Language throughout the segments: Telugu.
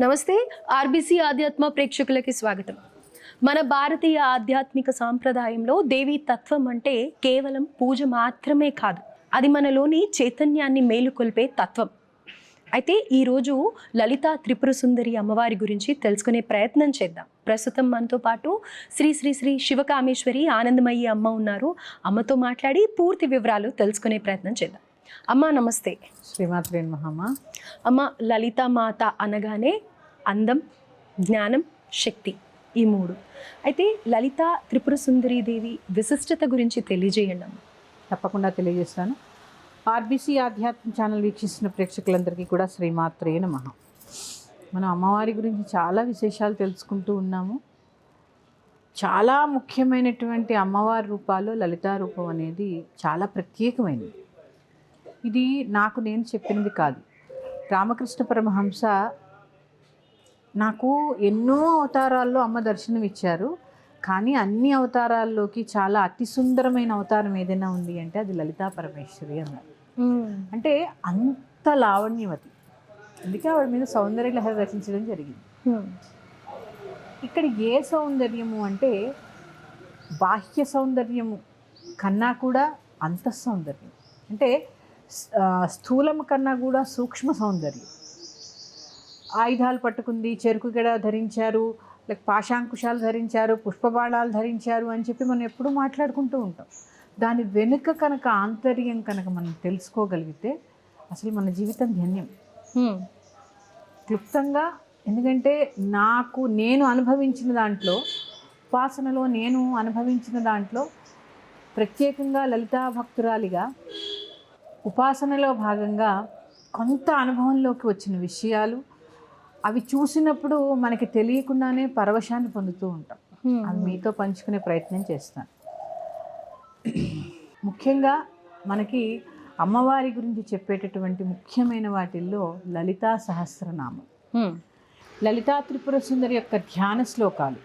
నమస్తే. ఆర్బీసీ ఆధ్యాత్మ ప్రేక్షకులకి స్వాగతం. మన భారతీయ ఆధ్యాత్మిక సాంప్రదాయంలో దేవీ తత్వం అంటే కేవలం పూజ మాత్రమే కాదు, అది మనలోని చైతన్యాన్ని మేలుకొల్పే తత్వం. అయితే ఈరోజు లలితా త్రిపుర సుందరి అమ్మవారి గురించి తెలుసుకునే ప్రయత్నం చేద్దాం. ప్రస్తుతం మనతో పాటు శ్రీ శ్రీ శ్రీ శివకామేశ్వరి ఆనందమయ్యి అమ్మ ఉన్నారు. అమ్మతో మాట్లాడి పూర్తి వివరాలు తెలుసుకునే ప్రయత్నం చేద్దాం. అమ్మ నమస్తే. శ్రీమాత్రే నమః. అమ్మ, లలితామాత అనగానే అందం, జ్ఞానం, శక్తి, ఈ మూడు. అయితే లలితా త్రిపుర సుందరి దేవి విశిష్టత గురించి తెలియజేయండి అమ్మ. తప్పకుండా తెలియజేస్తాను. ఆర్బీసీ ఆధ్యాత్మ ఛానల్ వీక్షిస్తున్న ప్రేక్షకులందరికీ కూడా శ్రీమాత్రే నమః. మనం అమ్మవారి గురించి చాలా విశేషాలు తెలుసుకుంటూ ఉన్నాము. చాలా ముఖ్యమైనటువంటి అమ్మవారి రూపాలు లలితా రూపం అనేది చాలా ప్రత్యేకమైనది. ఇది నాకు నేను చెప్పినది కాదు. రామకృష్ణ పరమహంస నాకు ఎన్నో అవతారాల్లో అమ్మ దర్శనం ఇచ్చారు, కానీ అన్ని అవతారాల్లోకి చాలా అతి సుందరమైన అవతారం ఏదైనా ఉంది అంటే అది లలితా పరమేశ్వరి అన్నారు. అంటే అంత లావణ్యవతి, అందుకే ఆవిడ మీద సౌందర్య లహరి రచించడం జరిగింది. ఇక్కడ ఏ సౌందర్యము అంటే బాహ్య సౌందర్యము కన్నా కూడా అంతః సౌందర్యం, అంటే స్థూలము కన్నా కూడా సూక్ష్మ సౌందర్యం. ఆయుధాలు పట్టుకుంది, చెరుకు గడ ధరించారు, లేక పాశాంకుశాలు ధరించారు, పుష్పబాణాలు ధరించారు అని చెప్పి మనం ఎప్పుడూ మాట్లాడుకుంటూ ఉంటాం. దాని వెనుక కనుక ఆంతర్యం కనుక మనం తెలుసుకోగలిగితే అసలు మన జీవితం ధన్యం. క్లుప్తంగా, ఎందుకంటే నేను అనుభవించిన దాంట్లో, ఉపాసనలో నేను అనుభవించిన దాంట్లో, ప్రత్యేకంగా లలితా భక్తురాలిగా ఉపాసనలో భాగంగా కొంత అనుభవంలోకి వచ్చిన విషయాలు, అవి చూసినప్పుడు మనకి తెలియకుండానే పరవశాన్ని పొందుతూ ఉంటాం. అది మీతో పంచుకునే ప్రయత్నం చేస్తాను. ముఖ్యంగా మనకి అమ్మవారి గురించి చెప్పేటటువంటి ముఖ్యమైన వాటిల్లో లలితా సహస్రనామం, లలితా త్రిపుర సుందరి యొక్క ధ్యాన శ్లోకాలు.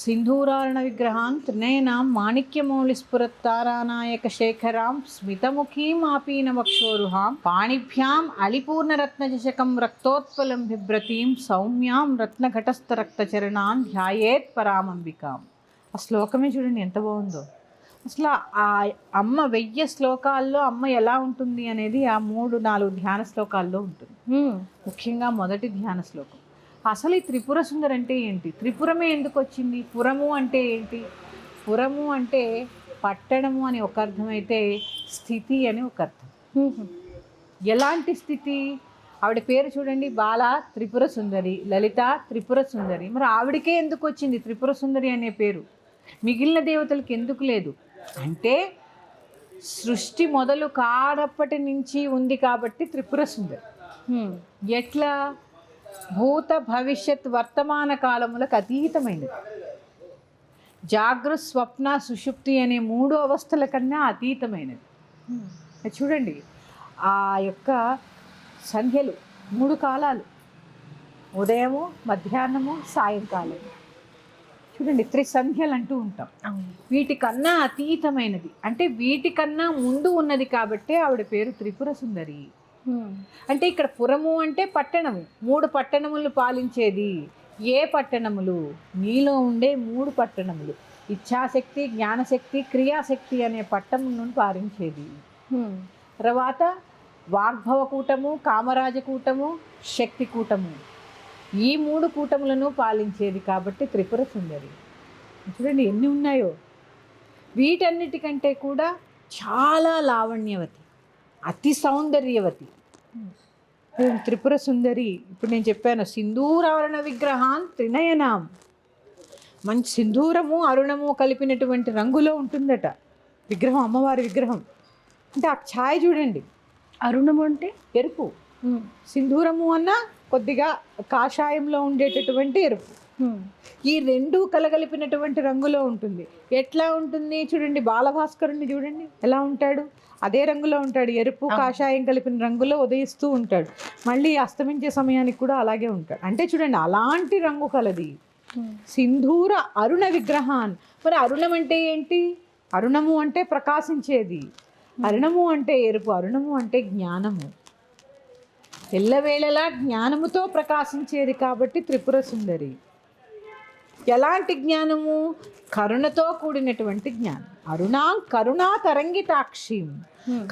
సింధూరారణ విగ్రహాన్ త్రినయనాం మాణిక్యమౌళిస్ఫురత్తారానాయక శేఖరాం స్మితముఖీం ఆపీన వక్షోరుహాం పాణిభ్యాం అళిపూర్ణరత్నచషకం రక్తోత్పలం బిభ్రతీం సౌమ్యాం రత్నఘటస్థ రక్తచరణాన్ ధ్యాయేత్ పరామంబికాం. ఆ శ్లోకమే చూడండి ఎంత బాగుందో. అసలు ఆ అమ్మ 1000 శ్లోకాల్లో అమ్మ ఎలా ఉంటుంది అనేది ఆ 3-4 ధ్యాన శ్లోకాల్లో ఉంటుంది. ముఖ్యంగా మొదటి ధ్యాన శ్లోకం. అసలు ఈ త్రిపుర సుందరి అంటే ఏంటి, త్రిపురమే ఎందుకు వచ్చింది, పురము అంటే ఏంటి? పురము అంటే పట్టణము అని ఒక అర్థం అయితే స్థితి అని ఒక అర్థం. ఎలాంటి స్థితి? ఆవిడ పేరు చూడండి, బాల త్రిపుర సుందరి, లలిత త్రిపుర సుందరి. మరి ఆవిడకే ఎందుకు వచ్చింది త్రిపుర సుందరి అనే పేరు, మిగిలిన దేవతలకు ఎందుకు లేదు అంటే సృష్టి మొదలు కానప్పటి నుంచి ఉంది కాబట్టి త్రిపుర సుందరి. ఎట్లా? భూత భవిష్యత్ వర్తమాన కాలములకు అతీతమైనది. జాగృత్ స్వప్న సుషుప్తి అనే 3 అవస్థల కన్నా అతీతమైనది. చూడండి, ఆ యొక్క సంధ్యలు 3 కాలాలు, ఉదయము, మధ్యాహ్నము, సాయంకాలము. చూడండి, త్రిసంధ్యలు అంటూ ఉంటాం. వీటికన్నా అతీతమైనది, అంటే వీటికన్నా ముందు ఉన్నది కాబట్టి ఆవిడ పేరు త్రిపుర సుందరి. అంటే ఇక్కడ పురము అంటే పట్టణము, 3 పట్టణములు పాలించేది. ఏ పట్టణములు? నీలో ఉండే 3 పట్టణములు, ఇచ్ఛాశక్తి, జ్ఞానశక్తి, క్రియాశక్తి అనే పట్టణములను పాలించేది. తర్వాత వాగ్భవ కూటము, కామరాజ కూటము, శక్తి కూటము, ఈ 3 కూటములను పాలించేది కాబట్టి త్రిపుర సుందరి. చూడండి ఎన్ని ఉన్నాయో. వీటన్నిటికంటే కూడా చాలా లావణ్యవతి, అతి సౌందర్యవతి త్రిపుర సుందరి. ఇప్పుడు నేను చెప్పాను, సింధూరావరణ విగ్రహాన్ త్రినయనాం. మంచి సింధూరము అరుణము కలిపినటువంటి రంగులో ఉంటుందట విగ్రహం, అమ్మవారి విగ్రహం. అంటే ఆ ఛాయ్ చూడండి, అరుణము అంటే ఎరుపు, సింధూరము అన్న కొద్దిగా కాషాయంలో ఉండేటటువంటి ఎరుపు. ఈ 2 కలగలిపినటువంటి రంగులో ఉంటుంది. ఎట్లా ఉంటుంది చూడండి, బాలభాస్కరుణ్ణి చూడండి ఎలా ఉంటాడు, అదే రంగులో ఉంటాడు, ఎరుపు కాషాయం కలిపిన రంగులో ఉదయిస్తూ ఉంటాడు. మళ్ళీ అస్తమించే సమయానికి కూడా అలాగే ఉంటాడు. అంటే చూడండి, అలాంటి రంగు కలది సింధూర అరుణ విగ్రహాన్. మరి అరుణం అంటే ఏంటి? అరుణము అంటే ప్రకాశించేది, అరుణము అంటే ఎరుపు, అరుణము అంటే జ్ఞానము. ఎల్లవేళలా జ్ఞానముతో ప్రకాశించేది కాబట్టి త్రిపుర సుందరి. ఎలాంటి జ్ఞానము? కరుణతో కూడినటువంటి జ్ఞానం. కరుణా తరంగితాక్షి,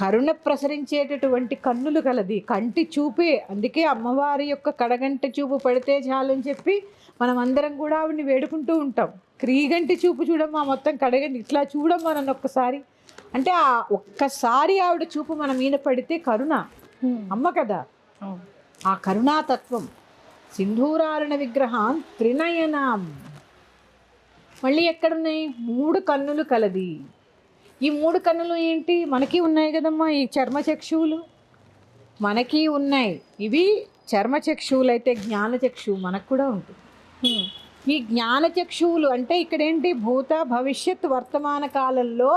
కరుణ ప్రసరించేటటువంటి కన్నులు కలది, కంటి చూపే. అందుకే అమ్మవారి యొక్క కడగంటి చూపు పడితే చాలని చెప్పి మనం అందరం కూడా ఆవిడని వేడుకుంటూ ఉంటాం. క్రీగంటి చూపు చూడమ్మా, మొత్తం కడగంటి ఇట్లా చూడమ్మా నన్ను ఒక్కసారి అంటే ఆ ఒక్కసారి ఆవిడ చూపు మన మీద పడితే కరుణ అమ్మ కదా. ఆ కరుణాతత్వం. సింధూరారుణ విగ్రహం త్రినయనం. మళ్ళీ ఎక్కడున్నాయి? 3 కన్నులు కలది. ఈ 3 కన్నులు ఏంటి? మనకి ఉన్నాయి కదమ్మా ఈ చర్మచక్షువులు, మనకి ఉన్నాయి. ఇవి చర్మచక్షువులు అయితే జ్ఞానచక్షువు మనకు కూడా ఉంటుంది. ఈ జ్ఞానచక్షువులు అంటే ఇక్కడేంటి? భూత భవిష్యత్ వర్తమాన కాలంలో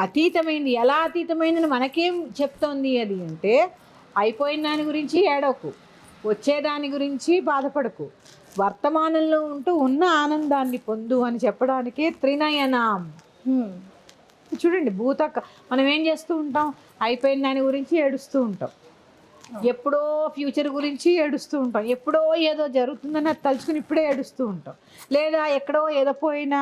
అతీతమైంది. ఎలా అతీతమైందని మనకేం చెప్తోంది అది అంటే, అయిపోయిన దాని గురించి ఏడవకు, వచ్చేదాని గురించి బాధపడకు, వర్తమానంలో ఉంటూ ఉన్న ఆనందాన్ని పొందు అని చెప్పడానికే త్రినయనం. చూడండి, మనం ఏం చేస్తూ ఉంటాం? అయిపోయిన దాని గురించి ఏడుస్తూ ఉంటాం, ఎప్పుడో ఫ్యూచర్ గురించి ఏడుస్తూ ఉంటాం, ఎప్పుడో ఏదో జరుగుతుందని అది తలుచుకుని ఇప్పుడే ఏడుస్తూ ఉంటాం. లేదా ఎక్కడో ఏదో పోయిన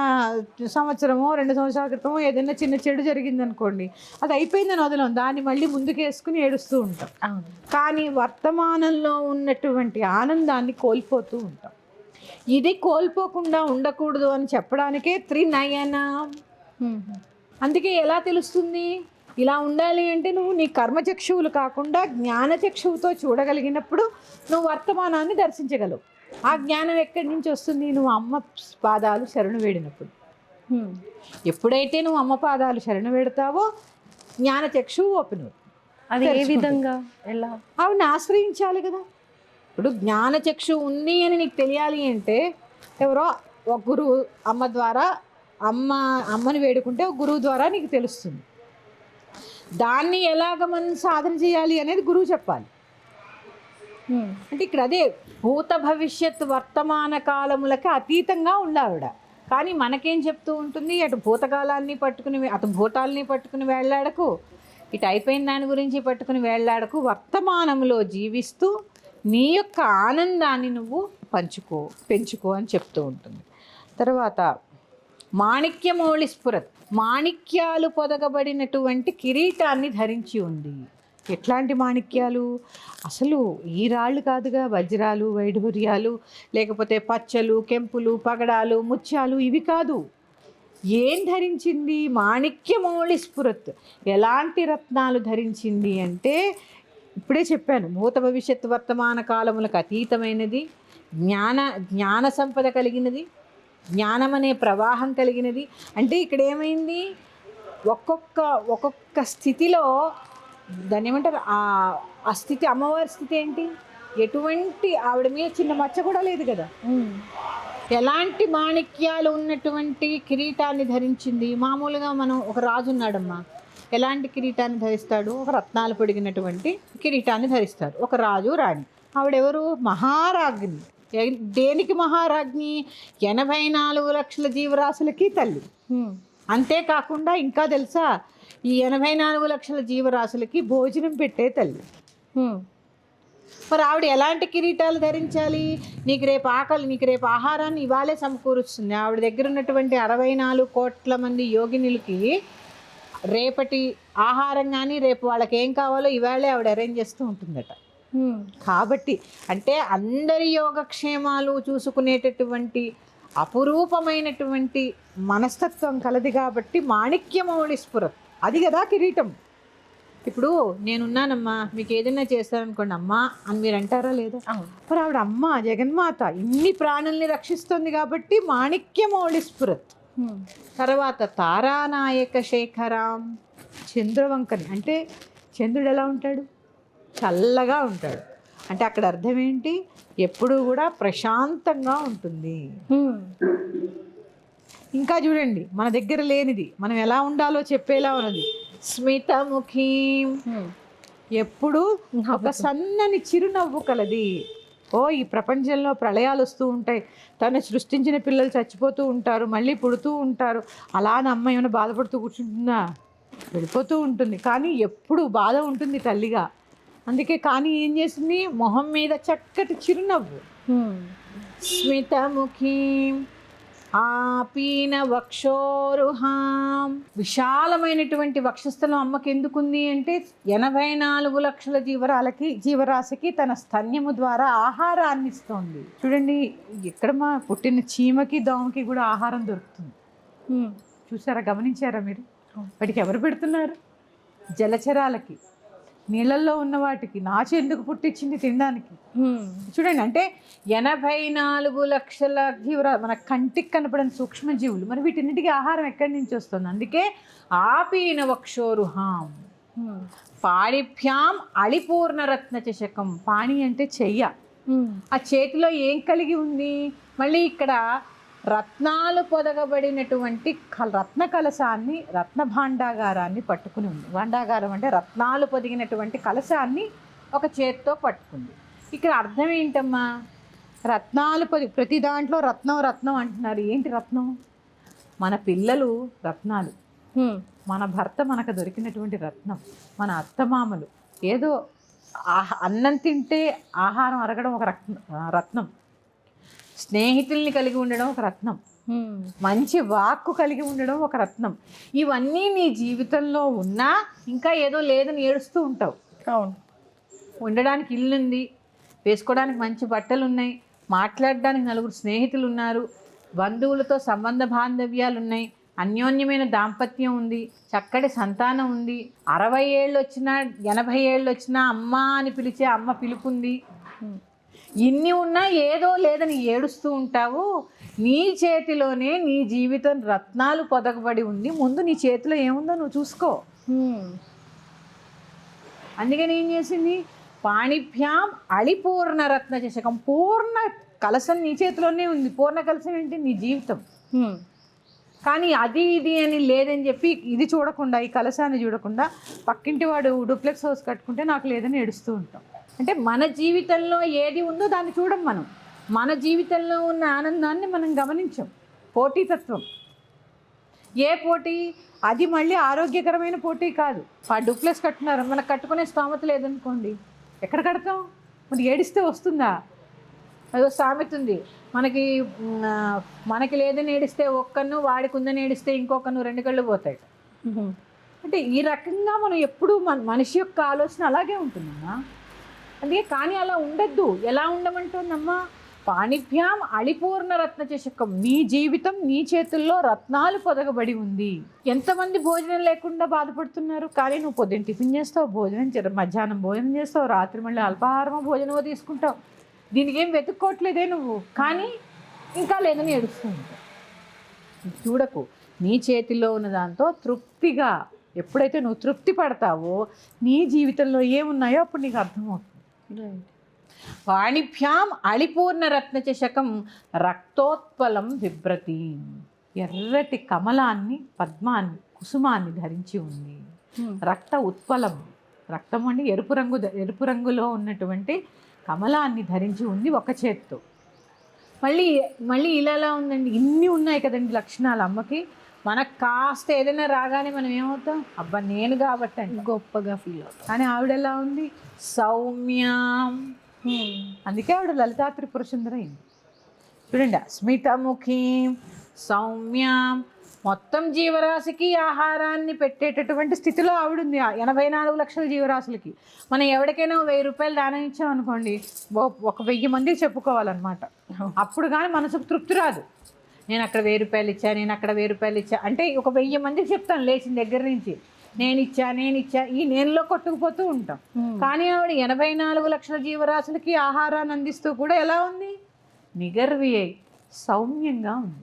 సంవత్సరమో 2 సంవత్సరాల క్రితమో ఏదైనా చిన్న చెడు జరిగిందనుకోండి, అది అయిపోయిందని వదలం, దాన్ని మళ్ళీ ముందుకేసుకుని ఏడుస్తూ ఉంటాం. కానీ వర్తమానంలో ఉన్నటువంటి ఆనందాన్ని కోల్పోతూ ఉంటాం. ఇది కోల్పోకుండా ఉండకూడదు అని చెప్పడానికే త్రినయనం. అందుకే ఎలా తెలుస్తుంది? ఇలా ఉండాలి అంటే నువ్వు నీ కర్మచక్షువులు కాకుండా జ్ఞానచక్షువుతో చూడగలిగినప్పుడు నువ్వు వర్తమానాన్ని దర్శించగలవు. ఆ జ్ఞానం ఎక్కడి నుంచి వస్తుంది? నువ్వు అమ్మ పాదాలు శరణు వేడినప్పుడు. ఎప్పుడైతే నువ్వు అమ్మ పాదాలు శరణు వేడతావో జ్ఞానచక్షువు ఓపెన్. అది ఏ విధంగా? ఎలా? ఆవిడని ఆశ్రయించాలి కదా. ఇప్పుడు జ్ఞానచక్షు ఉంది అని నీకు తెలియాలి అంటే ఎవరో ఒక గురువు, అమ్మ ద్వారా అమ్మని వేడుకుంటే ఒక గురువు ద్వారా నీకు తెలుస్తుంది. దాన్ని ఎలాగ మనం సాధన చేయాలి అనేది గురువు చెప్పాలి. అంటే ఇక్కడ అదే భూత భవిష్యత్ వర్తమాన కాలములకి అతీతంగా ఉండావిడ. కానీ మనకేం చెప్తూ ఉంటుంది? అటు భూతకాలాన్ని పట్టుకుని, అటు భూతాలని పట్టుకుని వేళ్లాడకు, ఇటు అయిపోయిన దాని గురించి పట్టుకుని వేళ్లాడకు, వర్తమానంలో జీవిస్తూ నీ యొక్క ఆనందాన్ని నువ్వు పెంచుకో అని చెప్తూ ఉంటుంది. తర్వాత మాణిక్యమౌళి స్ఫురత్, మాణిక్యాలు పొదగబడినటువంటి కిరీటాన్ని ధరించి ఉంది. ఎట్లాంటి మాణిక్యాలు? అసలు ఈ రాళ్ళు కాదుగా, వజ్రాలు, వైఢూర్యాలు, లేకపోతే పచ్చలు, కెంపులు, పగడాలు, ముత్యాలు, ఇవి కాదు. ఏం ధరించింది? మాణిక్యమౌళి స్ఫురత్. ఎలాంటి రత్నాలు ధరించింది అంటే, ఇప్పుడే చెప్పాను, భూత భవిష్యత్ వర్తమాన కాలములకు అతీతమైనది, జ్ఞాన సంపద కలిగినది, జ్ఞానం అనే ప్రవాహం కలిగినది. అంటే ఇక్కడ ఏమైంది? ఒక్కొక్క స్థితిలో దాన్ని ఏమంటారు? ఆ స్థితి, అమ్మవారి స్థితి ఏంటి? ఎటువంటి ఆవిడ మీద చిన్న మచ్చ కూడా లేదు కదా. ఎలాంటి మాణిక్యాలు ఉన్నటువంటి కిరీటాన్ని ధరించింది. మామూలుగా మనం ఒక రాజు ఉన్నాడమ్మా, ఎలాంటి కిరీటాన్ని ధరిస్తాడు? ఒక రత్నాలు పొడిగినటువంటి కిరీటాన్ని ధరిస్తాడు ఒక రాజు, రాణి. ఆవిడెవరు? మహారాజ్ఞి. దేనికి మహారాజ్ఞి? 84 లక్షల జీవరాశులకి తల్లి. అంతేకాకుండా ఇంకా తెలుసా, ఈ 84 లక్షల జీవరాశులకి భోజనం పెట్టే తల్లి. మరి ఆవిడ ఎలాంటి కిరీటాలు ధరించాలి? నీకు రేపు ఆహారాన్ని ఇవాళే సమకూరుస్తుంది. ఆవిడ దగ్గర ఉన్నటువంటి 64 కోట్ల మంది యోగినులకి రేపటి ఆహారం కానీ, రేపు వాళ్ళకి ఏం కావాలో ఇవాళే ఆవిడ అరేంజ్ చేస్తూ ఉంటుందట. కాబట్టి అంటే అందరి యోగక్షేమాలు చూసుకునేటటువంటి అపురూపమైనటువంటి మనస్తత్వం కలది కాబట్టి మాణిక్యమౌళి స్ఫురత్. అది కదా కిరీటం. ఇప్పుడు నేనున్నానమ్మా, మీకు ఏదైనా చేస్తారనుకోండి, అమ్మా అని మీరు అంటారా లేదా? మరి ఆవిడ అమ్మ జగన్మాత ఇన్ని ప్రాణుల్ని రక్షిస్తుంది కాబట్టి మాణిక్యమౌళి స్ఫురత్. తర్వాత తారానాయక శేఖరాం, చంద్రవంకని. అంటే చంద్రుడు ఎలా ఉంటాడు? చల్లగా ఉంటాడు. అంటే అక్కడ అర్థం ఏంటి? ఎప్పుడూ కూడా ప్రశాంతంగా ఉంటుంది. ఇంకా చూడండి, మన దగ్గర లేనిది మనం ఎలా ఉండాలో చెప్పేలా ఉన్నది. స్మితముఖీ, ఎప్పుడు ఒక సన్నని చిరునవ్వు కలది. ఈ ప్రపంచంలో ప్రళయాలు వస్తూ ఉంటాయి, తను సృష్టించిన పిల్లలు చచ్చిపోతూ ఉంటారు, మళ్ళీ పుడుతూ ఉంటారు. అలా అమ్మ ఏమైనా బాధపడుతూ కూర్చుంటుందా? వెళ్ళిపోతూ ఉంటుంది. కానీ ఎప్పుడు బాధ ఉంటుంది తల్లిగా. అందుకే కానీ ఏం చేసింది, మొహం మీద చక్కటి చిరునవ్వు. స్మితముఖీ ఆపీన వక్షోరుహాం. విశాలమైనటువంటి వక్షస్థలం అమ్మకి ఎందుకుంది అంటే 84 లక్షల జీవరాశికి తన స్తన్యము ద్వారా ఆహారాన్ని ఇస్తోంది. చూడండి, ఇక్కడ మా పుట్టిన చీమకి దోమకి కూడా ఆహారం దొరుకుతుంది. చూసారా, గమనించారా మీరు? వాటికి ఎవరు పెడుతున్నారు? జలచరాలకి, నీళ్ళల్లో ఉన్న వాటికి. నాచు ఎందుకు పుట్టించింది? తినడానికి. చూడండి, అంటే 84 లక్షల మన కంటికి కనపడని సూక్ష్మజీవులు. మరి వీటిన్నిటికీ ఆహారం ఎక్కడి నుంచి వస్తుంది? అందుకే ఆపీన వక్షోరుహాం. పాణిభ్యాం అళిపూర్ణ రత్న చషకం. పాణి అంటే చెయ్య. ఆ చేతిలో ఏం కలిగి ఉంది? మళ్ళీ ఇక్కడ రత్నాలు పొదగబడినటువంటి రత్న కలశాన్ని, రత్న భాండాగారాన్ని పట్టుకుని ఉంది. భాండాగారం అంటే రత్నాలు పొదిగినటువంటి కలశాన్ని ఒక చేత్తో పట్టుకుంది. ఇక్కడ అర్థం ఏంటమ్మా? రత్నాలు ప్రతి దాంట్లో రత్నం రత్నం అంటున్నారు. ఏంటి రత్నం? మన పిల్లలు రత్నాలు, మన భర్త మనకు దొరికినటువంటి రత్నం, మన అత్తమామలు. ఏదో అన్నం తింటే ఆహారం అరగడం ఒక రత్నం, స్నేహితుల్ని కలిగి ఉండడం ఒక రత్నం, మంచి వాక్కు కలిగి ఉండడం ఒక రత్నం. ఇవన్నీ నీ జీవితంలో ఉన్నా ఇంకా ఏదో లేదని ఏడుస్తూ ఉంటావు. అవును. ఉండడానికి ఇల్లు ఉంది, వేసుకోవడానికి మంచి బట్టలు ఉన్నాయి, మాట్లాడడానికి 4 స్నేహితులు ఉన్నారు, బంధువులతో సంబంధ బాంధవ్యాలు ఉన్నాయి, అన్యోన్యమైన దాంపత్యం ఉంది, చక్కటి సంతానం ఉంది, 60 ఏళ్ళు వచ్చినా 80 ఏళ్ళు వచ్చినా అమ్మ అని పిలిచే అమ్మ పిలుపుంది. ఇన్ని ఉన్నా ఏదో లేదని ఏడుస్తూ ఉంటావు. నీ చేతిలోనే నీ జీవితం రత్నాలు పొదగబడి ఉంది. ముందు నీ చేతిలో ఏముందో నువ్వు చూసుకో. అందుకని ఏం చేసింది? పాణిభ్యాం అళిపూర్ణ రత్న చషకం. పూర్ణ కలశం నీ చేతిలోనే ఉంది. పూర్ణ కలశం ఏంటి? నీ జీవితం. కానీ అది ఇది అని లేదని చెప్పి ఇది చూడకుండా, ఈ కలశాన్ని చూడకుండా పక్కింటి వాడు డూప్లెక్స్ హౌస్ కట్టుకుంటే నాకు లేదని ఏడుస్తూ ఉంటాం. అంటే మన జీవితంలో ఏది ఉందో దాన్ని చూడం మనం. మన జీవితంలో ఉన్న ఆనందాన్ని మనం గమనించం. పోటీతత్వం. ఏ పోటీ? అది మళ్ళీ ఆరోగ్యకరమైన పోటీ కాదు. ఆ డూప్లెక్స్ కట్టున్నారు, మనకు కట్టుకునే స్తోమత లేదనుకోండి, ఎక్కడ కడతాం? మరి ఏడిస్తే వస్తుందా? అదో సామెత ఉంది, మనకి లేదని ఏడిస్తే ఒక్కను, వాడికి ఉందని ఏడిస్తే ఇంకొకను 2 కళ్ళు పోతాయి. అంటే ఈ రకంగా మనం ఎప్పుడూ మనిషి యొక్క ఆలోచన అలాగే ఉంటుందమ్మా. అందుకే కానీ అలా ఉండద్దు. ఎలా ఉండమంటుందమ్మా? పాణిభ్యాం అళిపూర్ణ రత్న చషకం. నీ జీవితం నీ చేతుల్లో రత్నాలు పొదగబడి ఉంది. ఎంతమంది భోజనం లేకుండా బాధపడుతున్నారు? కానీ నువ్వు పొద్దున్న టిఫిన్ చేస్తావు, మధ్యాహ్నం భోజనం చేస్తావు, రాత్రి మళ్ళీ అల్పాహారమో భోజనమో తీసుకుంటావు. దీనికి ఏం వెతుక్కోవట్లేదే నువ్వు, కానీ ఇంకా లేదని ఏడుస్తూ ఉంటావు. చూడకు, నీ చేతిలో ఉన్న దాంతో తృప్తిగా ఎప్పుడైతే నువ్వు తృప్తి పడతావో నీ జీవితంలో ఏమున్నాయో అప్పుడు నీకు అర్థమవుతుంది. వాణిభ్యాం అళిపూర్ణ రత్న చషకం రక్తోత్పలం బిభ్రతి. ఎర్రటి కమలాన్ని, పద్మాన్ని, కుసుమాన్ని ధరించి ఉంది. రక్త ఉత్పలం, రక్తం అంటే ఎరుపు రంగులో ఉన్నటువంటి కమలాన్ని ధరించి ఉంది ఒక చేత్తో. మళ్ళీ ఇలా ఉందండి. ఇన్ని ఉన్నాయి కదండి లక్షణాలు అమ్మకి. మనకు కాస్త ఏదైనా రాగానే మనం ఏమవుతాం? అబ్బా నేను కాబట్టి అంటే గొప్పగా ఫీల్ అవుతాం. కానీ ఆవిడ ఎలా ఉంది? సౌమ్యం. అందుకే ఆవిడ లలితా త్రిపుర సుందరి అయింది. చూడండి, స్మితముఖీ సౌమ్యం. మొత్తం జీవరాశికి ఆహారాన్ని పెట్టేటటువంటి స్థితిలో ఆవిడుంది. 84 లక్షల జీవరాశులకి. మనం ఎవరికైనా 1000 రూపాయలు దానం ఇచ్చామనుకోండి, 1000 మందికి చెప్పుకోవాలన్నమాట. అప్పుడు కానీ మనసుకు తృప్తి రాదు. నేను అక్కడ 1000 రూపాయలు ఇచ్చా, నేను అక్కడ 1000 రూపాయలు ఇచ్చా అంటే ఒక 1000 మందికి చెప్తాను లేచిన దగ్గర నుంచి. నేను ఇచ్చా ఈ నేనులో కొట్టుకుపోతూ ఉంటాం. కానీ ఆవిడ 84 లక్షల జీవరాశులకి ఆహారాన్ని అందిస్తూ కూడా ఎలా ఉంది? నిగర్వి అయి సౌమ్యంగా ఉంది.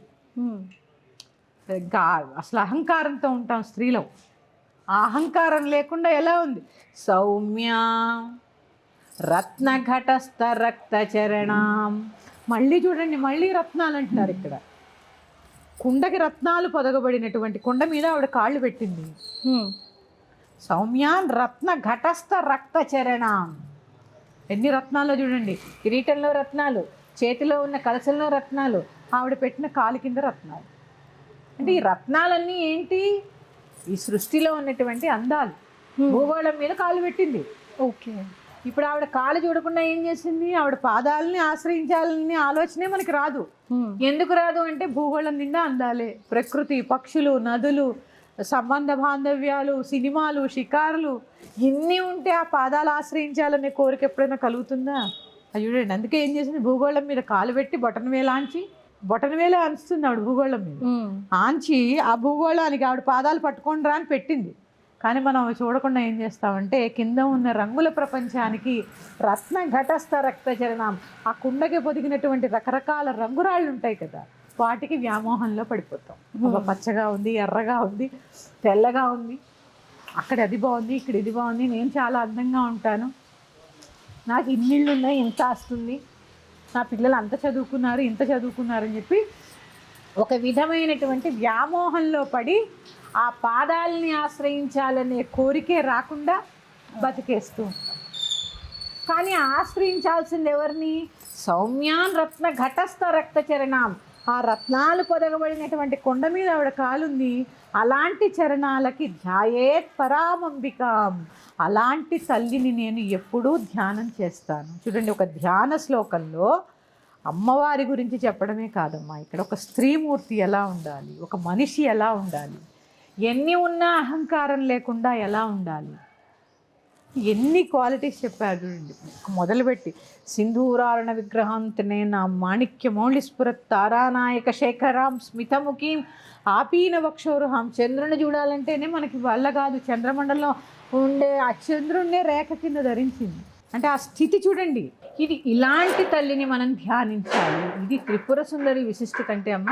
అసలు అహంకారంతో ఉంటాం స్త్రీలో, ఆ అహంకారం లేకుండా ఎలా ఉంది? సౌమ్య రత్నఘటస్థ రక్త చరణం. మళ్ళీ చూడండి, మళ్ళీ రత్నాలు అంటున్నారు ఇక్కడ. కుండకి రత్నాలు పొదగబడినటువంటి కుండ మీద ఆవిడ కాళ్ళు పెట్టింది. సౌమ్యాన్ రత్న ఘటస్థ రక్త చరణం. ఎన్ని రత్నాలు చూడండి. కిరీటంలో రత్నాలు, చేతిలో ఉన్న కలసంలో రత్నాలు, ఆవిడ పెట్టిన కాలు కింద రత్నాలు. అంటే ఈ రత్నాలన్నీ ఏంటి? ఈ సృష్టిలో ఉన్నటువంటి అందాలు. భూగోళం మీద కాలు పెట్టింది. ఓకే. ఇప్పుడు ఆవిడ కాలు చూడకుండా ఏం చేసింది, ఆవిడ పాదాలని ఆశ్రయించాలని ఆలోచనే మనకి రాదు. ఎందుకు రాదు అంటే భూగోళం నిండా అందాలే, ప్రకృతి, పక్షులు, నదులు, సంబంధ బాంధవ్యాలు, సినిమాలు, షికారులు ఇన్ని ఉంటే ఆ పాదాలు ఆశ్రయించాలనే కోరిక ఎప్పుడైనా కలుగుతుందా? అది చూడండి. అందుకే ఏం చేసింది, భూగోళం మీద కాలు పెట్టి బొటనవేలు అంచుతుంది ఆవిడ భూగోళం మీద. ఆంచి ఆ భూగోళానికి ఆవిడ పాదాలు పట్టుకొని రా అని పెట్టింది. కానీ మనం అవి చూడకుండా ఏం చేస్తామంటే కింద ఉన్న రంగుల ప్రపంచానికి రత్న ఘటస్థ రక్తచరణం, ఆ కుండకి పొదిగినటువంటి రకరకాల రంగురాళ్ళు ఉంటాయి కదా, వాటికి వ్యామోహంలో పడిపోతాం. ఒక పచ్చగా ఉంది, ఎర్రగా ఉంది, తెల్లగా ఉంది, అక్కడ అది బాగుంది, ఇక్కడ ఇది బాగుంది, నేను చాలా అందంగా ఉంటాను, నాకు ఇన్నిళ్ళు ఉన్నాయి, ఇంత ఆస్తుంది, నా పిల్లలు అంత చదువుకున్నారు, ఇంత చదువుకున్నారు అని చెప్పి ఒక విధమైనటువంటి వ్యామోహంలో పడి ఆ పాదాలని ఆశ్రయించాలనే కోరికే రాకుండా బతికేస్తూ ఉంటాం. కానీ ఆశ్రయించాల్సింది ఎవరిని? సౌమ్యాన్ రత్న ఘటస్థ రక్తచరణం, ఆ రత్నాలు పొదగబడినటువంటి కొండ మీద ఆవిడ కాలుంది. అలాంటి చరణాలకి ధ్యాయేత్ పరామంబికాం, అలాంటి తల్లిని నేను ఎప్పుడూ ధ్యానం చేస్తాను. చూడండి, ఒక ధ్యాన శ్లోకంలో అమ్మవారి గురించి చెప్పడమే కాదమ్మా, ఇక్కడ ఒక స్త్రీమూర్తి ఎలా ఉండాలి, ఒక మనిషి ఎలా ఉండాలి, ఎన్ని ఉన్నా అహంకారం లేకుండా ఎలా ఉండాలి, ఎన్ని క్వాలిటీస్ చెప్పారు చూడండి. మొదలుపెట్టి సింధూరారణ విగ్రహాంతనే నా మాణిక్య మౌళిస్ఫురత్ తారానాయక శేఖరాం స్మితముఖీం ఆపీన వక్షోరుహాం. చంద్రుని చూడాలంటేనే మనకి వల్ల కాదు, చంద్రమండలంలో ఉండే ఆ చంద్రుణ్ణే రేఖ కింద ధరించింది. అంటే ఆ స్థితి చూడండి. ఇది ఇలాంటి తల్లిని మనం ధ్యానించాలి. ఇది త్రిపుర సుందరి విశిష్టత. అంటే అమ్మ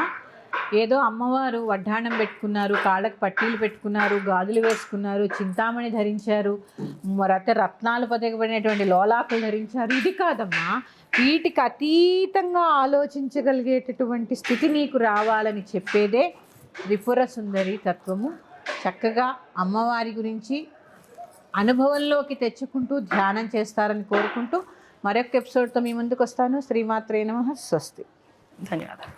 ఏదో అమ్మవారు వడ్డాణం పెట్టుకున్నారు, కాళ్ళకు పట్టీలు పెట్టుకున్నారు, గాజులు వేసుకున్నారు, చింతామణి ధరించారు, రత్నాలు పొదగబడినటువంటి లోలాకులు ధరించారు, ఇది కాదమ్మా. వీటికి అతీతంగా ఆలోచించగలిగేటటువంటి స్థితి నీకు రావాలని చెప్పేదే త్రిపుర సుందరి తత్వము. చక్కగా అమ్మవారి గురించి అనుభవంలోకి తెచ్చుకుంటూ ధ్యానం చేస్తారని కోరుకుంటూ మరొక ఎపిసోడ్తో మీ ముందుకు వస్తాను. శ్రీమాత్రే నమః. స్వస్తి. ధన్యవాదాలు.